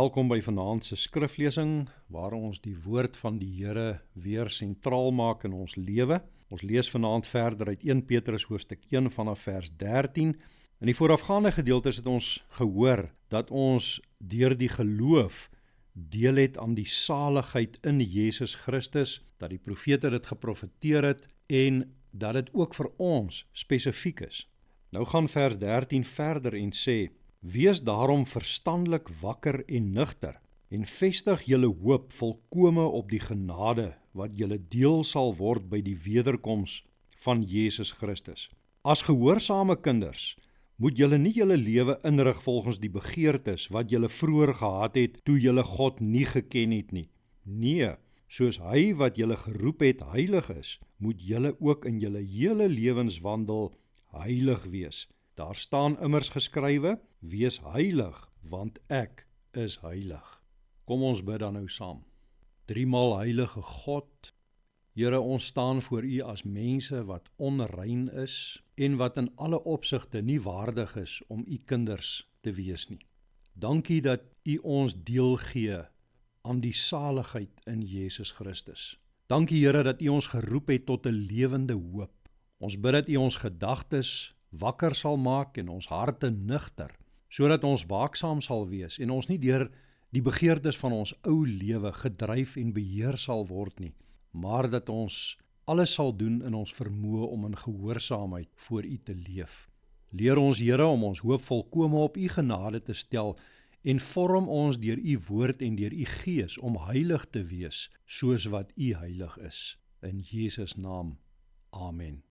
Welkom by vanaand se skriflesing, waar ons die woord van die Here weer sentraal maak in ons lewe. Ons lees vanaand verder uit 1 Petrus hoofstuk 1 vanaf vers 13. In die voorafgaande gedeeltes het ons gehoor dat ons deur die geloof deel het aan die saligheid in Jesus Christus, dat die profete dit geprofeteer het en dat dit ook vir ons spesifiek is. Nou gaan vers 13 verder en sê: Wees daarom verstandelik wakker en nugter, en vestig julle hoop volkome op die genade wat julle deel sal word by die wederkoms van Jesus Christus. As gehoorsame kinders moet julle nie julle lewe inrig volgens die begeertes wat julle vroeër gehad het toe julle God nie geken het nie. Nee, soos hy wat julle geroep het heilig is, moet julle ook in julle hele lewenswandel heilig wees. Daar staan immers geskrywe: Wees heilig, want ek is heilig. Kom ons bid dan nou saam. Driemaal heilige God, Here, ons staan voor U as mense wat onrein is en wat in alle opsigte nie waardig is om U kinders te wees nie. Dankie dat U ons deel gee aan die saligheid in Jesus Christus. Dankie, Here, dat U ons geroep het tot 'n lewende hoop. Ons bid dat U ons gedagtes wakker sal maak en ons harte nugter, sodat ons waaksaam sal wees en ons nie deur die begeertes van ons ou lewe gedryf en beheer sal word nie, maar dat ons alles sal doen in ons vermoë om in gehoorsaamheid voor U te leef. Leer ons, Here, om ons hoop volkome op U genade te stel en vorm ons deur U woord en deur U Gees om heilig te wees, soos wat U heilig is. In Jesus naam, Amen.